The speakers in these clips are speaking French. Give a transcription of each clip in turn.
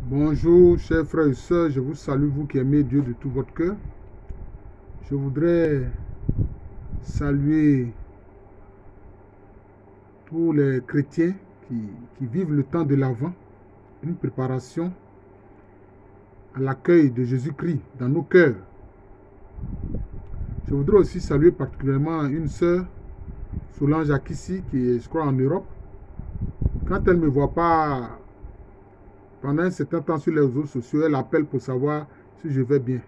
Bonjour, chers frères et sœurs, je vous salue, vous qui aimez Dieu de tout votre cœur. Je voudrais saluer tous les chrétiens qui vivent le temps de l'Avent, une préparation à l'accueil de Jésus-Christ dans nos cœurs. Je voudrais aussi saluer particulièrement une sœur, Solange Akissi, qui est, je crois, en Europe. Quand elle ne me voit pas pendant un certain temps sur les réseaux sociaux, elle appelle pour savoir si je vais bien.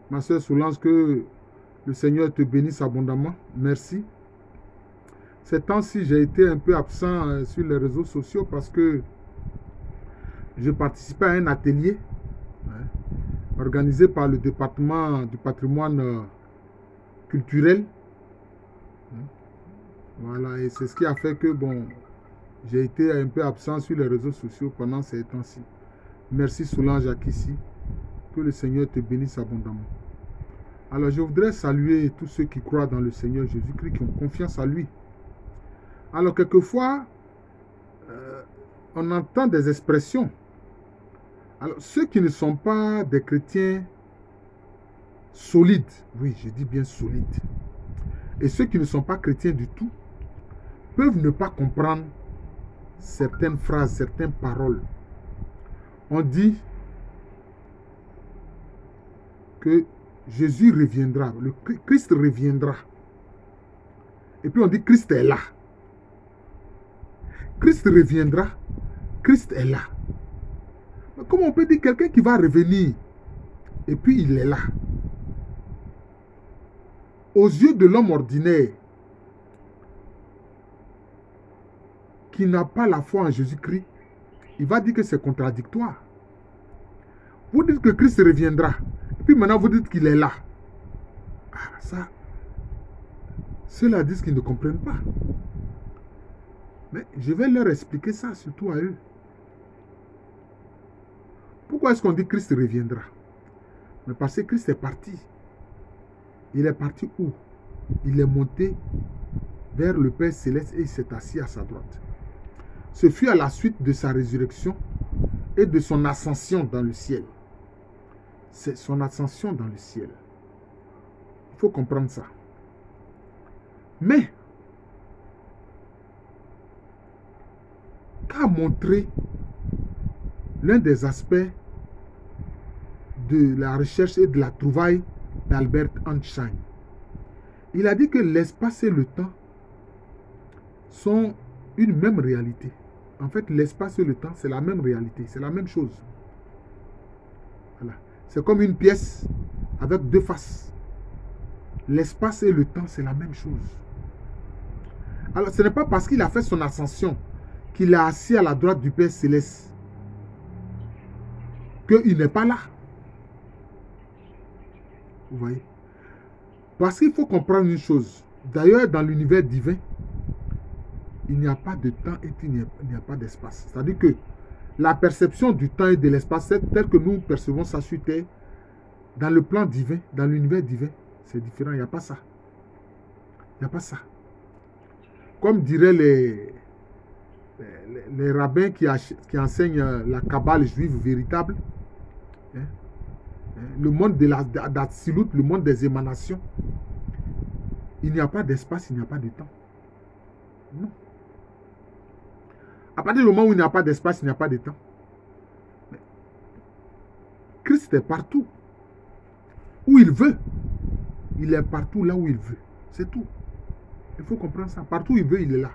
Ma sœur Solange, que le Seigneur te bénisse abondamment. Merci. Ces temps-ci, j'ai été un peu absent sur les réseaux sociaux parce que je participais à un atelier organisé par le département du patrimoine culturel. Voilà, et c'est ce qui a fait que, bon, j'ai été un peu absent sur les réseaux sociaux pendant ces temps-ci. Merci Solange Akissi. Que le Seigneur te bénisse abondamment. Alors, je voudrais saluer tous ceux qui croient dans le Seigneur Jésus-Christ, qui ont confiance en lui. Alors, quelquefois, on entend des expressions. Alors, ceux qui ne sont pas des chrétiens solides, oui, je dis bien solides, et ceux qui ne sont pas chrétiens du tout, peuvent ne pas comprendre certaines phrases, certaines paroles. On dit que Jésus reviendra, le Christ reviendra. Et puis on dit Christ est là. Christ reviendra, Christ est là. Mais comment on peut dire quelqu'un qui va revenir et puis il est là? Aux yeux de l'homme ordinaire qui n'a pas la foi en Jésus-Christ, il va dire que c'est contradictoire. Vous dites que Christ reviendra, et puis maintenant vous dites qu'il est là. Ah, ça, ceux-là disent qu'ils ne comprennent pas. Mais je vais leur expliquer ça, surtout à eux. Pourquoi est-ce qu'on dit Christ reviendra? Mais parce que Christ est parti. Il est parti où? Il est monté vers le Père Céleste et il s'est assis à sa droite. Ce fut à la suite de sa résurrection et de son ascension dans le ciel. C'est son ascension dans le ciel. Il faut comprendre ça. Mais, qu'a montré l'un des aspects de la recherche et de la trouvaille d'Albert Einstein. Il a dit que l'espace et le temps sont une même réalité. En fait, l'espace et le temps, c'est la même réalité, c'est la même chose. Voilà. C'est comme une pièce avec deux faces. L'espace et le temps, c'est la même chose. Alors, ce n'est pas parce qu'il a fait son ascension qu'il est assis à la droite du Père Céleste qu'il n'est pas là. Vous voyez? Parce qu'il faut comprendre une chose. D'ailleurs, dans l'univers divin, il n'y a pas de temps et il n'y a pas d'espace. C'est-à-dire que la perception du temps et de l'espace, telle que nous percevons ça sur Terre, dans le plan divin, dans l'univers divin, c'est différent. Il n'y a pas ça. Il n'y a pas ça. Comme diraient les rabbins qui enseignent la Kabbale juive véritable, hein, le monde de d'Atsilut, le monde des émanations, il n'y a pas d'espace, il n'y a pas de temps. Non. À partir du moment où il n'y a pas d'espace, il n'y a pas de temps. Mais Christ est partout. Où il veut. Il est partout là où il veut. C'est tout. Il faut comprendre ça. Partout où il veut, il est là.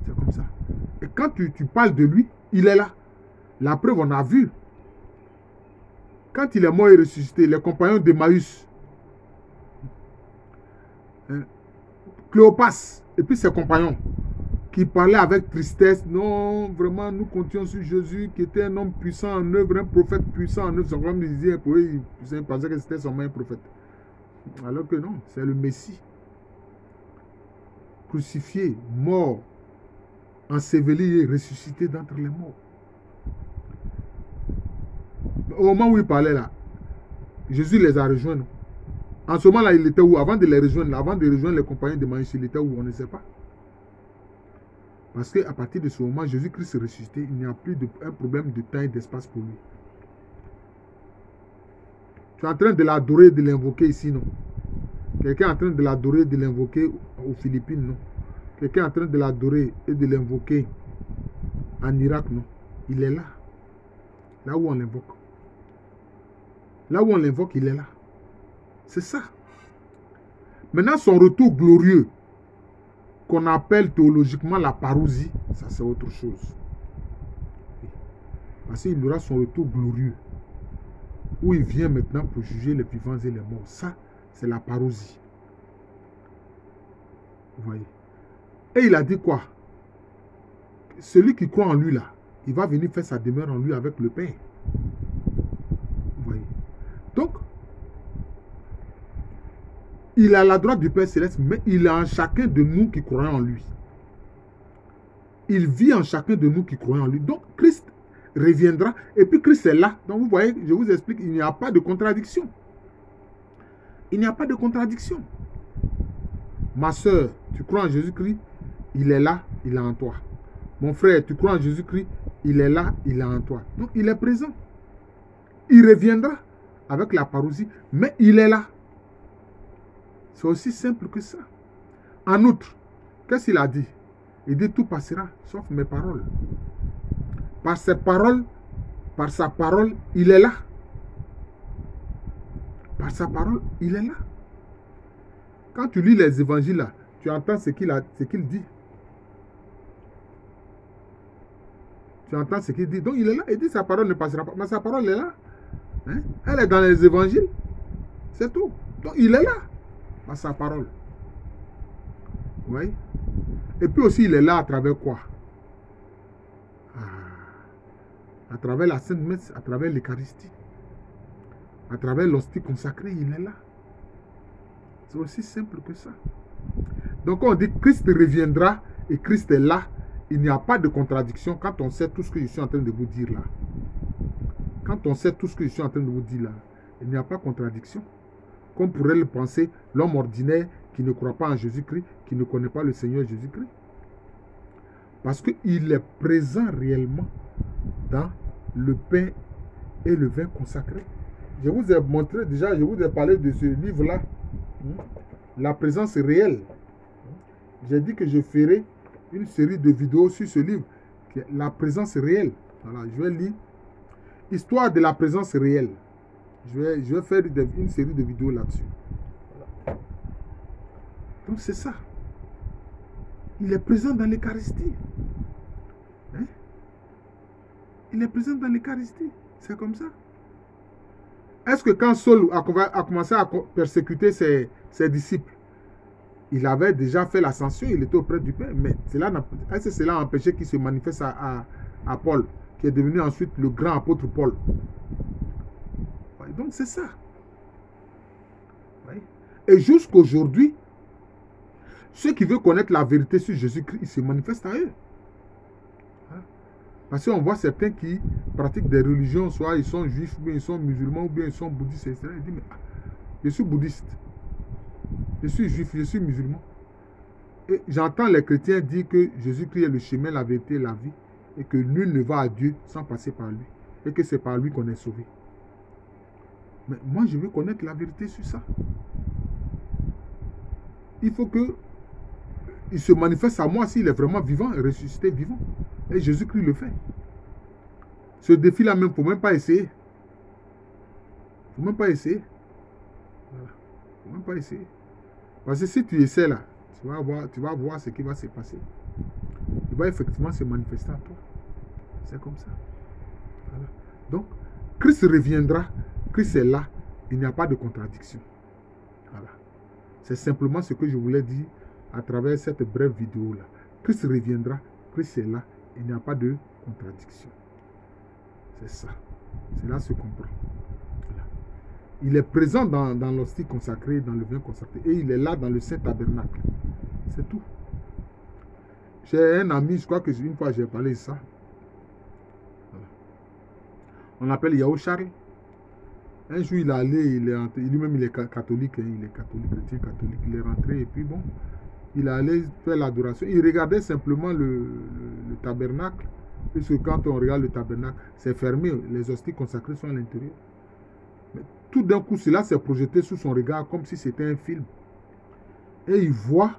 C'est comme ça. Et quand tu parles de lui, il est là. La preuve, on a vu. Quand il est mort et ressuscité, les compagnons d'Emmaüs, Cléopas et puis ses compagnons, qui parlaient avec tristesse, non, vraiment, nous comptions sur Jésus, qui était un homme puissant en œuvre, un prophète puissant en œuvre. Son comme disait, ils pensaient que c'était seulement un prophète. Alors que non, c'est le Messie. Crucifié, mort, enseveli et ressuscité d'entre les morts. Au moment où il parlait là, Jésus les a rejoints. Non? En ce moment-là, il était où? Avant de les rejoindre, avant de rejoindre les compagnons de Maïs, il était où? On ne sait pas. Parce qu'à partir de ce moment, Jésus-Christ est ressuscité, il n'y a plus un problème de temps et d'espace pour lui. Tu es en train de l'adorer, de l'invoquer ici, non? Quelqu'un est en train de l'adorer, de l'invoquer aux Philippines, non? Quelqu'un est en train de l'adorer et de l'invoquer en Irak, non? Il est là. Là où on l'invoque. Là où on l'invoque, il est là. C'est ça. Maintenant, son retour glorieux, qu'on appelle théologiquement la parousie, ça c'est autre chose. Parce qu'il aura son retour glorieux, où il vient maintenant pour juger les vivants et les morts. Ça, c'est la parousie. Vous voyez. Et il a dit quoi? Celui qui croit en lui là, il va venir faire sa demeure en lui avec le Père. Vous voyez. Donc, il est à la droite du Père Céleste, mais il est en chacun de nous qui croyons en lui. Il vit en chacun de nous qui croyons en lui. Donc, Christ reviendra, et puis Christ est là. Donc, vous voyez, je vous explique, il n'y a pas de contradiction. Il n'y a pas de contradiction. Ma soeur, tu crois en Jésus-Christ, il est là, il est en toi. Mon frère, tu crois en Jésus-Christ, il est là, il est en toi. Donc, il est présent. Il reviendra avec la parousie, mais il est là. C'est aussi simple que ça. En outre, qu'est-ce qu'il a dit? Il dit tout passera, sauf mes paroles. Par ses paroles, par sa parole, il est là. Par sa parole, il est là. Quand tu lis les évangiles là, tu entends ce qu'il dit. Tu entends ce qu'il dit. Donc il est là. Il dit sa parole ne passera pas. Mais sa parole est là. Hein? Elle est dans les évangiles. C'est tout. Donc il est là. Par sa parole. Vous voyez? Et puis aussi il est là à travers quoi? À travers la Sainte Messe, à travers l'Eucharistie. À travers l'hostie consacrée, il est là. C'est aussi simple que ça. Donc on dit Christ reviendra et Christ est là. Il n'y a pas de contradiction quand on sait tout ce que je suis en train de vous dire là. Quand on sait tout ce que je suis en train de vous dire là, il n'y a pas de contradiction. Comme pourrait le penser l'homme ordinaire qui ne croit pas en Jésus-Christ, qui ne connaît pas le Seigneur Jésus-Christ. Parce qu'il est présent réellement dans le pain et le vin consacré. Je vous ai montré déjà, je vous ai parlé de ce livre-là. La présence réelle. J'ai dit que je ferai une série de vidéos sur ce livre. La présence réelle. Voilà, je vais lire. Histoire de la présence réelle. Je vais faire une série de vidéos là-dessus. Voilà. Donc c'est ça. Il est présent dans l'Eucharistie. Hein? Il est présent dans l'Eucharistie. C'est comme ça. Est-ce que quand Saul a commencé à persécuter ses disciples, il avait déjà fait l'ascension, il était auprès du Père, mais est-ce que cela a empêché qu'il se manifeste à Paul, qui est devenu ensuite le grand apôtre Paul? Ouais, donc c'est ça. Ouais. Et jusqu'aujourd'hui, ceux qui veulent connaître la vérité sur Jésus-Christ, ils se manifestent à eux. Parce qu'on voit certains qui pratiquent des religions, soit ils sont juifs, ou bien ils sont musulmans, ou bien ils sont bouddhistes, etc. Ils disent, mais je suis bouddhiste, je suis juif, je suis musulman. Et j'entends les chrétiens dire que Jésus-Christ est le chemin, la vérité et la vie, et que nul ne va à Dieu sans passer par lui, et que c'est par lui qu'on est sauvé. Mais moi, je veux connaître la vérité sur ça. Il faut que il se manifeste à moi s'il est vraiment vivant et ressuscité vivant. Et Jésus-Christ le fait. Ce défi-là même, il ne faut même pas essayer. Il ne faut même pas essayer. Voilà. Il ne faut même pas essayer. Parce que si tu essaies là, tu vas voir ce qui va se passer. Il va effectivement se manifester à toi. C'est comme ça. Voilà. Donc, Christ reviendra. Christ est là. Il n'y a pas de contradiction. Voilà. C'est simplement ce que je voulais dire à travers cette brève vidéo-là. Christ reviendra. Christ est là. Il n'y a pas de contradiction. C'est ça. Cela se comprend. Voilà. Il est présent dans l'hostie consacrée, dans le vin consacré. Et il est là dans le Saint Tabernacle. C'est tout. J'ai un ami, je crois que une fois j'ai parlé de ça. Voilà. On l'appelle Yao Charles. Un jour il est allé, lui-même il est catholique, hein, il est catholique, chrétien catholique. Il est rentré et puis bon, Il allait faire l'adoration. Il regardait simplement le tabernacle. Puisque quand on regarde le tabernacle, c'est fermé. Les hosties consacrées sont à l'intérieur. Mais tout d'un coup, cela s'est projeté sous son regard comme si c'était un film. Et il voit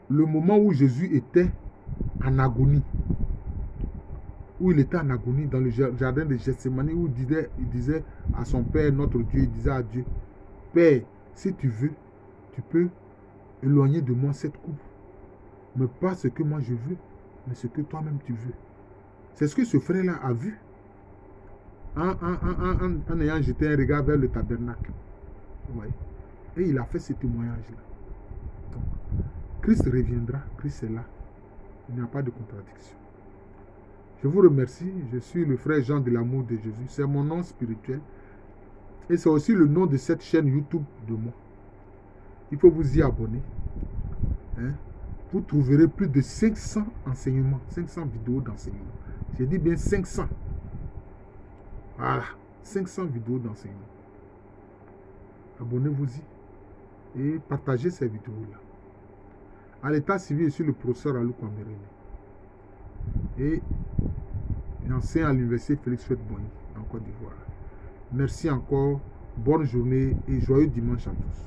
le moment où Jésus était en agonie. Où il était en agonie dans le jardin de Gethsémani, où il disait à son Père, notre Dieu, il disait à Dieu, Père, si tu veux, tu peux éloigner de moi cette coupe. Mais pas ce que moi je veux, mais ce que toi-même tu veux. C'est ce que ce frère-là a vu en ayant jeté un regard vers le tabernacle. Ouais. Et il a fait ce témoignage-là. Donc, Christ reviendra, Christ est là. Il n'y a pas de contradiction. Je vous remercie. Je suis le frère Jean de l'amour de Jésus. C'est mon nom spirituel. Et c'est aussi le nom de cette chaîne YouTube de moi. Il faut vous y abonner. Hein? Vous trouverez plus de 500 enseignements, 500 vidéos d'enseignement. J'ai dit bien 500. Voilà, 500 vidéos d'enseignement. Abonnez-vous-y et partagez ces vidéos-là. À l'état civil, je suis le professeur Alou Kwaméré. Et j'enseigne à l'université Félix Houphouët-Boigny, en Côte d'Ivoire. Merci encore, bonne journée et joyeux dimanche à tous.